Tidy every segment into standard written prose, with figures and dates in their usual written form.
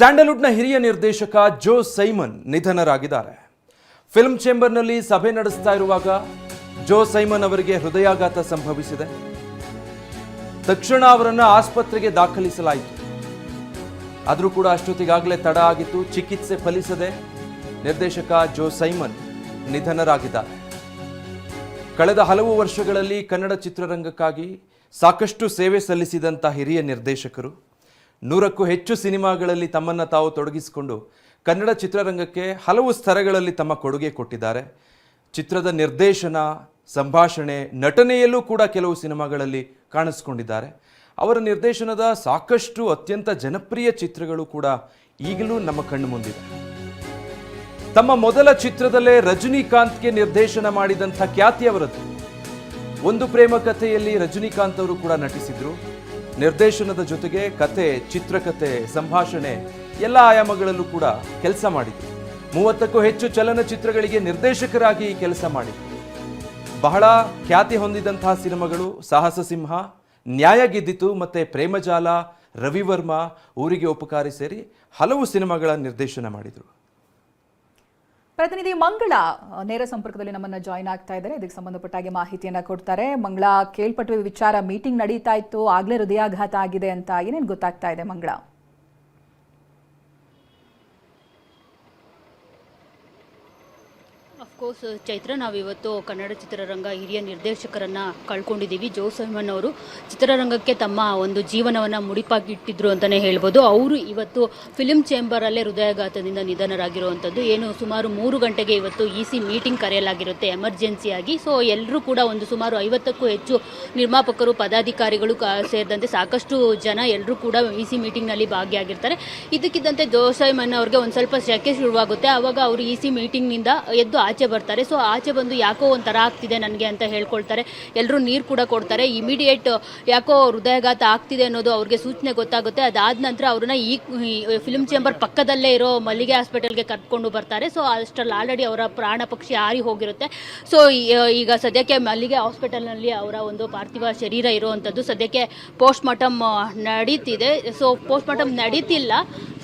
ಸ್ಯಾಂಡಲ್ವುಡ್ನ ಹಿರಿಯ ನಿರ್ದೇಶಕ ಜೋ ಸೈಮನ್ ನಿಧನರಾಗಿದ್ದಾರೆ. ಫಿಲ್ಮ್ ಚೇಂಬರ್ನಲ್ಲಿ ಸಭೆ ನಡೆಸ್ತಾ ಇರುವಾಗ ಜೋ ಸೈಮನ್ ಅವರಿಗೆ ಹೃದಯಾಘಾತ ಸಂಭವಿಸಿದೆ. ತಕ್ಷಣ ಅವರನ್ನು ಆಸ್ಪತ್ರೆಗೆ ದಾಖಲಿಸಲಾಯಿತು. ಆದರೂ ಕೂಡ ಅಷ್ಟೊತ್ತಿಗಾಗಲೇ ತಡ ಆಗಿತ್ತು. ಚಿಕಿತ್ಸೆ ಫಲಿಸದೆ ನಿರ್ದೇಶಕ ಜೋ ಸೈಮನ್ ನಿಧನರಾಗಿದ್ದಾರೆ. ಕಳೆದ ಹಲವು ವರ್ಷಗಳಲ್ಲಿ ಕನ್ನಡ ಚಿತ್ರರಂಗಕ್ಕಾಗಿ ಸಾಕಷ್ಟು ಸೇವೆ ಸಲ್ಲಿಸಿದಂಥ ಹಿರಿಯ ನಿರ್ದೇಶಕರು 100ಕ್ಕೂ ಹೆಚ್ಚು ಸಿನಿಮಾಗಳಲ್ಲಿ ತಮ್ಮನ್ನು ತಾವು ತೊಡಗಿಸಿಕೊಂಡು ಕನ್ನಡ ಚಿತ್ರರಂಗಕ್ಕೆ ಹಲವು ಸ್ತರಗಳಲ್ಲಿ ತಮ್ಮ ಕೊಡುಗೆ ಕೊಟ್ಟಿದ್ದಾರೆ. ಚಿತ್ರದ ನಿರ್ದೇಶನ, ಸಂಭಾಷಣೆ, ನಟನೆಯಲ್ಲೂ ಕೂಡ ಕೆಲವು ಸಿನಿಮಾಗಳಲ್ಲಿ ಕಾಣಿಸ್ಕೊಂಡಿದ್ದಾರೆ. ಅವರ ನಿರ್ದೇಶನದ ಸಾಕಷ್ಟು ಅತ್ಯಂತ ಜನಪ್ರಿಯ ಚಿತ್ರಗಳು ಕೂಡ ಈಗಲೂ ನಮ್ಮ ಕಣ್ಣು ಮುಂದಿದೆ. ತಮ್ಮ ಮೊದಲ ಚಿತ್ರದಲ್ಲೇ ರಜನಿಕಾಂತ್ಗೆ ನಿರ್ದೇಶನ ಮಾಡಿದಂಥ ಖ್ಯಾತಿ ಅವರದ್ದು. ಒಂದು ಪ್ರೇಮ ಕಥೆಯಲ್ಲಿ ರಜನಿಕಾಂತ್ ಅವರು ಕೂಡ ನಟಿಸಿದ್ರು. ನಿರ್ದೇಶನದ ಜೊತೆಗೆ ಕತೆ, ಚಿತ್ರಕಥೆ, ಸಂಭಾಷಣೆ ಎಲ್ಲ ಆಯಾಮಗಳಲ್ಲೂ ಕೂಡ ಕೆಲಸ ಮಾಡಿದ್ರು. 30ಕ್ಕೂ ಹೆಚ್ಚು ಚಲನಚಿತ್ರಗಳಿಗೆ ನಿರ್ದೇಶಕರಾಗಿ ಕೆಲಸ ಮಾಡಿದ್ರು. ಬಹಳ ಖ್ಯಾತಿ ಹೊಂದಿದಂತಹ ಸಿನಿಮಾಗಳು ಸಾಹಸ ಸಿಂಹ, ನ್ಯಾಯ ಗೆದ್ದಿತು ಮತ್ತೆ ಪ್ರೇಮಜಾಲ, ರವಿವರ್ಮ, ಊರಿಗೆ ಉಪಕಾರಿ ಸೇರಿ ಹಲವು ಸಿನಿಮಾಗಳ ನಿರ್ದೇಶನ ಮಾಡಿದರು. ಪ್ರತಿನಿಧಿ ಮಂಗಳ ನೇರ ಸಂಪರ್ಕದಲ್ಲಿ ನಮ್ಮನ್ನ ಜಾಯಿನ್ ಆಗ್ತಾ ಇದ್ದಾರೆ. ಇದಕ್ಕೆ ಸಂಬಂಧಪಟ್ಟಾಗಿ ಮಾಹಿತಿಯನ್ನ ಕೊಡ್ತಾರೆ. ಮಂಗಳ, ಕೇಳ್ಪಟ್ಟ ವಿಚಾರ ಮೀಟಿಂಗ್ ನಡೀತಾ ಇತ್ತು, ಆಗ್ಲೇ ಹೃದಯಾಘಾತ ಆಗಿದೆ ಅಂತ ಏನೇನು ಗೊತ್ತಾಗ್ತಾ ಇದೆ ಮಂಗಳ? ಅಫ್ಕೋರ್ಸ್ ಚೈತ್ರ, ನಾವಿವತ್ತು ಕನ್ನಡ ಚಿತ್ರರಂಗ ಹಿರಿಯ ನಿರ್ದೇಶಕರನ್ನು ಕಳ್ಕೊಂಡಿದ್ದೀವಿ. ಜೋ ಸೈಮನ್ ಅವರು ಚಿತ್ರರಂಗಕ್ಕೆ ತಮ್ಮ ಒಂದು ಜೀವನವನ್ನು ಮುಡಿಪಾಗಿಟ್ಟಿದ್ರು ಅಂತಲೇ ಹೇಳ್ಬೋದು. ಅವರು ಇವತ್ತು ಫಿಲ್ಮ್ ಚೇಂಬರಲ್ಲೇ ಹೃದಯಾಘಾತದಿಂದ ನಿಧನರಾಗಿರುವಂಥದ್ದು. ಏನು ಸುಮಾರು 3 ಗಂಟೆಗೆ ಇವತ್ತು EC ಮೀಟಿಂಗ್ ಕರೆಯಲಾಗಿರುತ್ತೆ ಎಮರ್ಜೆನ್ಸಿಯಾಗಿ. ಸೊ ಎಲ್ಲರೂ ಕೂಡ ಒಂದು ಸುಮಾರು 50ಕ್ಕೂ ಹೆಚ್ಚು ನಿರ್ಮಾಪಕರು, ಪದಾಧಿಕಾರಿಗಳು ಸೇರಿದಂತೆ ಸಾಕಷ್ಟು ಜನ ಎಲ್ಲರೂ ಕೂಡ EC ಮೀಟಿಂಗ್ನಲ್ಲಿ ಭಾಗಿಯಾಗಿರ್ತಾರೆ. ಇದಕ್ಕಿದ್ದಂತೆ ಜೋ ಸೈಮನ್ ಅವ್ರಿಗೆ ಒಂದು ಸ್ವಲ್ಪ ಶೆಕೆ ಶುರುವಾಗುತ್ತೆ. ಆವಾಗ ಅವರು EC ಮೀಟಿಂಗ್ನಿಂದ ಎದ್ದು ಆಚೆ ಬರ್ತಾರೆ. ಸೊ ಆಚೆ ಬಂದು ಯಾಕೋ ಒಂಥರ ಆಗ್ತಿದೆ ನನಗೆ ಅಂತ ಹೇಳ್ಕೊಳ್ತಾರೆ. ಎಲ್ಲರೂ ನೀರು ಕೂಡ ಕೊಡ್ತಾರೆ. ಇಮಿಡಿಯೇಟ್ ಯಾಕೋ ಹೃದಯಾಘಾತ ಆಗ್ತಿದೆ ಅನ್ನೋದು ಅವ್ರಿಗೆ ಸೂಚನೆ ಗೊತ್ತಾಗುತ್ತೆ. ಅದಾದ ನಂತರ ಅವ್ರನ್ನ ಈ ಫಿಲ್ಮ್ ಚೇಂಬರ್ ಪಕ್ಕದಲ್ಲೇ ಇರೋ ಮಲ್ಲಿಗೆ ಹಾಸ್ಪಿಟಲ್ಗೆ ಕರ್ಕೊಂಡು ಬರ್ತಾರೆ. ಸೊ ಅಷ್ಟರಲ್ಲಿ ಆಲ್ರೆಡಿ ಅವರ ಪ್ರಾಣ ಪಕ್ಷಿ ಹಾರಿ ಹೋಗಿರುತ್ತೆ. ಸೊ ಈಗ ಸದ್ಯಕ್ಕೆ ಮಲ್ಲಿಗೆ ಹಾಸ್ಪಿಟಲ್ನಲ್ಲಿ ಅವರ ಒಂದು ಪಾರ್ಥಿವ ಶರೀರ ಇರುವಂಥದ್ದು. ಸದ್ಯಕ್ಕೆ ಪೋಸ್ಟ್ ಮಾರ್ಟಮ್ ನಡೀತಿದೆ. ಸೊ ಪೋಸ್ಟ್ ಮಾರ್ಟಮ್ ನಡೀತಿಲ್ಲ.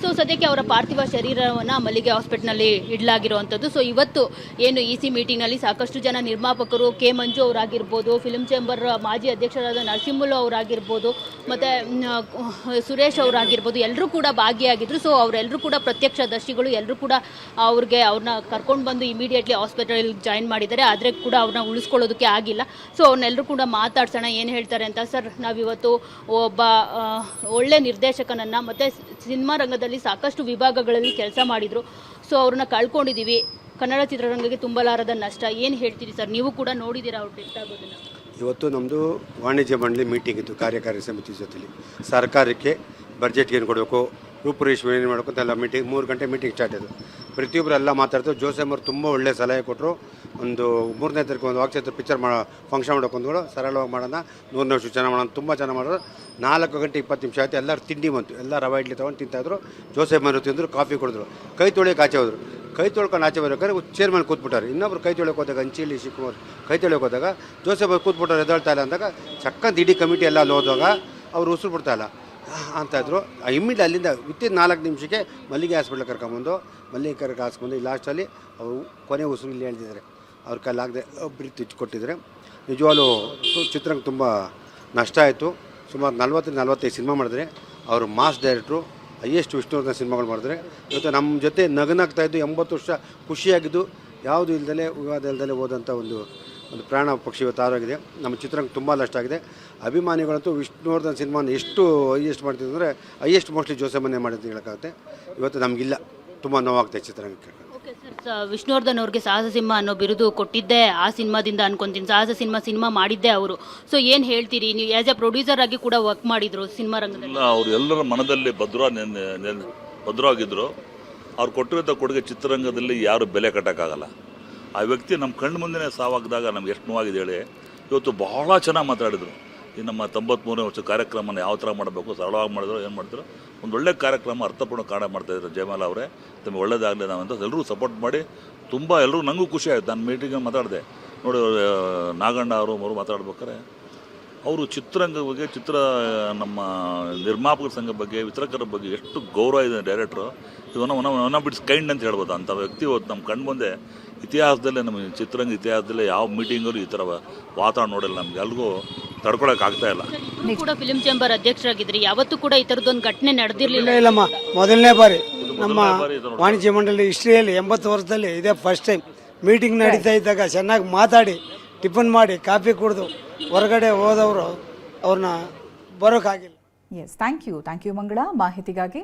ಸೊ ಸದ್ಯಕ್ಕೆ ಅವರ ಪಾರ್ಥಿವ ಶರೀರವನ್ನು ಮಲ್ಲಿಗೆ ಹಾಸ್ಪಿಟಲ್ನಲ್ಲಿ ಇಡಲಾಗಿರುವಂಥದ್ದು. ಸೊ ಇವತ್ತು ಏನು EC ಮೀಟಿಂಗ್ನಲ್ಲಿ ಸಾಕಷ್ಟು ಜನ ನಿರ್ಮಾಪಕರು, ಕೆ ಮಂಜು ಅವರಾಗಿರ್ಬೋದು, ಫಿಲ್ಮ್ ಚೇಂಬರ್ ಮಾಜಿ ಅಧ್ಯಕ್ಷರಾದ ನರಸಿಂಹಲು ಅವರಾಗಿರ್ಬೋದು, ಮತ್ತು ಸುರೇಶ್ ಅವರಾಗಿರ್ಬೋದು, ಎಲ್ಲರೂ ಕೂಡ ಭಾಗಿಯಾಗಿದ್ದರು. ಸೊ ಅವರೆಲ್ಲರೂ ಕೂಡ ಪ್ರತ್ಯಕ್ಷದರ್ಶಿಗಳು. ಎಲ್ಲರೂ ಕೂಡ ಅವ್ರನ್ನ ಕರ್ಕೊಂಡು ಬಂದು ಇಮಿಡಿಯೇಟ್ಲಿ ಹಾಸ್ಪಿಟಲ್ ಜಾಯಿನ್ ಮಾಡಿದ್ದಾರೆ. ಆದರೆ ಕೂಡ ಅವ್ರನ್ನ ಉಳಿಸ್ಕೊಳ್ಳೋದಕ್ಕೆ ಆಗಿಲ್ಲ. ಸೊ ಅವ್ರನ್ನೆಲ್ಲರೂ ಕೂಡ ಮಾತಾಡ್ಸೋಣ, ಏನು ಹೇಳ್ತಾರೆ ಅಂತ. ಸರ್, ನಾವಿವತ್ತು ಒಬ್ಬ ಒಳ್ಳೆ ನಿರ್ದೇಶಕನನ್ನು ಮತ್ತು ಸಿನಿಮಾ ರಂಗದಲ್ಲಿ ಸಾಕಷ್ಟು ವಿಭಾಗಗಳಲ್ಲಿ ಕೆಲಸ ಮಾಡಿದರು. ಸೊ ಅವ್ರನ್ನ ಕಳ್ಕೊಂಡಿದ್ದೀವಿ. ಕನ್ನಡ ಚಿತ್ರರಂಗಕ್ಕೆ ತುಂಬಲಾರದ ನಷ್ಟ. ಏನು ಹೇಳ್ತೀರಿ ಸರ್? ನೀವು ಕೂಡ ನೋಡಿದ್ದೀರಾ ಅವ್ರು ಡೆತ್ ಆಗೋದನ್ನು. ಇವತ್ತು ನಮ್ಮದು ವಾಣಿಜ್ಯ ಮಂಡಳಿ ಮೀಟಿಂಗ್ ಇತ್ತು, ಕಾರ್ಯಕಾರಿ ಸಮಿತಿ ಜೊತೆಲಿ. ಸರ್ಕಾರಕ್ಕೆ ಬಜೆಟ್ಗೆ ಏನು ಕೊಡಬೇಕು, ರೂಪುರೇಷೆ ಏನು ಮಾಡಬೇಕು ಅಂತ ಎಲ್ಲ ಮೀಟಿಂಗ್ 3 ಗಂಟೆ ಮೀಟಿಂಗ್ ಸ್ಟಾರ್ಟ್ ಆಯಿತು. ಪ್ರತಿಯೊಬ್ಬರು ಎಲ್ಲ ಮಾತಾಡ್ತಾರೆ. ಜೋ ಸೈಮನ್ ಅವರು ತುಂಬ ಒಳ್ಳೆಯ ಸಲಹೆ ಕೊಟ್ಟರು. ಒಂದು 3ನೇ ತಾರೀಕು ಒಂದು ವಾಕ್ಸತ್ರ ಪಿಕ್ಚರ್ ಫಂಕ್ಷನ್ ಮಾಡೋಕೊಂದು ಕೂಡ ಸರಳವಾಗಿ ಮಾಡೋಣ, 100 ವರ್ಷ ಚೆನ್ನಾಗಿ ಮಾಡೋಣ, ತುಂಬ ಚೆನ್ನಾಗಿ ಮಾಡೋದು. 4 ಗಂಟೆ 20 ನಿಮಿಷ ಆಯಿತು. ಎಲ್ಲರೂ ತಿಂಡಿ ಬಂತು. ಎಲ್ಲ ರವೆ ಇಡ್ಲಿ ತೊಗೊಂಡು ತಿಂತಾಯಿದ್ರು. ಜೋ ಸೈಮನ್ ಅವರು ತಿಂದರು, ಕಾಫಿ ಕುಡಿದ್ರು. ಕೈ ತೊಳೆಯೋಕೆ ಆಚೆ ಹೋದರು. ಕೈ ತೊಳ್ಕೊಂಡು ಆಚೆ ಬರ್ಬೇಕಾದ್ರೆ ಚೇರ್ಮನ್ ಕೂತ್ಬಿಟ್ಟಾರೆ. ಇನ್ನೊಬ್ರು ಕೈ ತೊಳೆಯೋಕೆ ಹೋದಾಗ ಅಂಚಿಲಿ ಶಿವಕುಮಾರ್ ಕೈ ತೊಳೆಯೋಕೆ ಹೋದಾಗ ಜೋ ಸೈಮನ್ ಕೂತ್ಬಿಟ್ಟಾರೆ, ಎದ್ದೇಳ್ತಾ ಇಲ್ಲ ಅಂದಾಗ ಚಕ್ಕಂತ ಇಡೀ ಕಮಿಟಿ ಎಲ್ಲ ಅಲ್ಲಿ ಹೋದಾಗ ಅವ್ರು ಉಸಿರು ಬಿಡ್ತಾ ಇಲ್ಲ ಅಂತಾಯಿದ್ರು. ಇಮ್ಮಿಡಿಯೇಟ್ ಅಲ್ಲಿಂದ ವಿತಿನ್ 4 ನಿಮಿಷಕ್ಕೆ ಮಲ್ಲಿಗೆ ಹಾಸ್ಪಿಟ್ಲ್ ಕರ್ಕೊಂಬಂದು ಹಾಸ್ಕೊಂಡು ಲಾಸ್ಟಲ್ಲಿ ಅವರು ಕೊನೆ ಉಸಿರು ಇಲ್ಲಿ ಹೇಳ್ತಿದ್ದಾರೆ. ಅವ್ರ ಕೈಲಾಗದೆ ಒಬ್ಬರು ಕೊಟ್ಟಿದ್ದಾರೆ. ನಿಜವಾಗ್ಲೂ ಚಿತ್ರರಂಗ ತುಂಬ ನಷ್ಟ ಆಯಿತು. ಸುಮಾರು 40-45 ಸಿನಿಮಾ ಮಾಡಿದ್ರೆ. ಅವರು ಮಾಸ್ ಡೈರೆಕ್ಟ್ರು, ಹೈಯೆಸ್ಟ್ ವಿಷ್ಣುವರ್ಧನ್ ಸಿನಿಮಾಗಳು ಮಾಡಿದ್ರೆ. ಇವತ್ತು ನಮ್ಮ ಜೊತೆ ನಗನಾಗ್ತಾಯಿದ್ದು, 80 ವರ್ಷ ಖುಷಿಯಾಗಿದ್ದು, ಯಾವುದು ಇಲ್ಲದಲೇ ವಿವಾದ ಇಲ್ಲದಲೇ ಹೋದಂಥ ಒಂದು ಪ್ರಾಣ ಪಕ್ಷಿ ಇವತ್ತು ಆರೋಗಿದೆ. ನಮ್ಮ ಚಿತ್ರರಂಗ ತುಂಬ ನಷ್ಟ ಆಗಿದೆ. ಅಭಿಮಾನಿಗಳಂತೂ ವಿಷ್ಣುವರ್ಧನ್ ಸಿನಿಮಾನ ಎಷ್ಟು ಹೈಯೆಸ್ಟ್ ಮಾಡ್ತಿದ್ರು ಅಂದರೆ ಹೈಯೆಸ್ಟ್ ಮೋಸ್ಟ್ಲಿ ಜೋ ಸೈಮನ್ ಮಾಡಿದ್ದು ಹೇಳೋಕ್ಕಾಗುತ್ತೆ. ಇವತ್ತು ನಮಗಿಲ್ಲ, ತುಂಬ ನೋವಾಗ್ತದೆ ಚಿತ್ರರಂಗಕ್ಕೆ. ಓಕೆ ಸರ್, ವಿಷ್ಣುವರ್ಧನ್ ಅವ್ರಿಗೆ ಸಾಹಸ ಸಿಂಹ ಅನ್ನೋ ಬಿರುದು ಕೊಟ್ಟಿದ್ದೆ ಆ ಸಿನಿಮಾದಿಂದ ಅನ್ಕೊಂತೀನಿ. ಸಾಹಸ ಸಿನಿಮಾ ಮಾಡಿದ್ದೆ ಅವರು. ಸೊ ಏನು ಹೇಳ್ತೀರಿ ನೀವು? ಆ್ಯಸ್ ಎ ಪ್ರೊಡ್ಯೂಸರ್ ಆಗಿ ಕೂಡ ವರ್ಕ್ ಮಾಡಿದ್ರು ಸಿನಿಮಾ ರಂಗದಲ್ಲಿ. ಅವರು ಎಲ್ಲರ ಮನದಲ್ಲಿ ಭದ್ರವಾಗಿದ್ದರು. ಅವ್ರು ಕೊಟ್ಟಿರೋ ಕೊಡುಗೆ ಚಿತ್ರರಂಗದಲ್ಲಿ ಯಾರು ಬೆಲೆ ಕಟ್ಟೋಕ್ಕಾಗಲ್ಲ. ಆ ವ್ಯಕ್ತಿ ನಮ್ಮ ಕಣ್ಣು ಮುಂದೆ ಸಾವಾಗದಾಗ ನಮ್ಗೆ ಎಷ್ಟು ನೋವಾಗಿದೆ ಹೇಳಿ. ಇವತ್ತು ಬಹಳ ಚೆನ್ನಾಗಿ ಮಾತಾಡಿದರು. ಈ ನಮ್ಮ 93ನೇ ವರ್ಷ ಕಾರ್ಯಕ್ರಮನ ಯಾವ ಥರ ಮಾಡಬೇಕು, ಸರಳವಾಗಿ ಮಾಡಿದ್ರು, ಏನು ಮಾಡಿದ್ರು. ಒಂದು ಒಳ್ಳೆ ಕಾರ್ಯಕ್ರಮ, ಅರ್ಥಪೂರ್ಣ ಕಾರಣ ಮಾಡ್ತಾಯಿದ್ರು ಜಯಮಾಲ ಅವರೇ. ತಮಗೆ ಒಳ್ಳೇದಾಗಲಿ ನಾವಂತ ಎಲ್ಲರೂ ಸಪೋರ್ಟ್ ಮಾಡಿ ತುಂಬ ಎಲ್ಲರೂ ನನಗೂ ಖುಷಿ ಆಯಿತು. ನಾನು ಮೀಟಿಂಗಲ್ಲಿ ಮಾತಾಡಿದೆ ನೋಡಿ, ನಾಗಣ್ಣ ಅವರು ಮಾತಾಡ್ಬೇಕಾರೆ ಅವರು ಚಿತ್ರರಂಗದ ಬಗ್ಗೆ ನಮ್ಮ ನಿರ್ಮಾಪಕರ ಸಂಘ ಬಗ್ಗೆ ವಿತರಕರ ಬಗ್ಗೆ ಎಷ್ಟು ಗೌರವ ಇದೆ ಡೈರೆಕ್ಟ್ರು. ಒನ್ ಬಿಟ್ಸ್ ಕೈಂಡ್ ಅಂತ ಹೇಳ್ಬೋದು. ಅಂಥ ವ್ಯಕ್ತಿ ಇವತ್ತು ನಮ್ಮ ಕಣ್ಣು ಮುಂದೆ ಇತಿಹಾಸದಲ್ಲೇ, ನಮ್ಮ ಚಿತ್ರರಂಗ ಇತಿಹಾಸದಲ್ಲೇ ಯಾವ ಮೀಟಿಂಗಲ್ಲೂ ಈ ಥರ ವಾತಾವರಣ ನೋಡಿಲ್ಲ. ನಮ್ಗೆ ಎಲ್ರಿಗೂ ತಡ್ಕೊಳಕ್ಕೆ ಆಗ್ತಾ ಇಲ್ಲ. ನೀವು ಕೂಡ ಫಿಲ್ಮ್ ಚೇಂಬರ್ ಅಧ್ಯಕ್ಷರಾಗಿದ್ರಿ, ಯಾವತ್ತೂ ಕೂಡ ಈ ಥರದ್ದೊಂದು ಘಟನೆ ನಡೆದಿರಲಿಲ್ಲ. ಇಲ್ಲಮ್ಮ, ಮೊದಲನೇ ಬಾರಿ ನಮ್ಮ ವಾಣಿಜ್ಯ ಮಂಡಳಿ ಹಿಸ್ಟ್ರಿಯಲ್ಲಿ 80 ವರ್ಷದಲ್ಲಿ ಇದೇ ಫಸ್ಟ್ ಟೈಮ್ ಮೀಟಿಂಗ್ ನಡೀತಾ ಇದ್ದಾಗ ಚೆನ್ನಾಗಿ ಮಾತಾಡಿ ಟಿಫನ್ ಮಾಡಿ ಕಾಫಿ ಕುಡಿದು ಹೊರಗಡೆ ಹೋದವರು ಅವ್ರನ್ನ ಬರೋಕ್ಕಾಗಿಲ್ಲ. ಎಸ್, ಥ್ಯಾಂಕ್ ಯು ಮಂಗಳ ಮಾಹಿತಿಗಾಗಿ.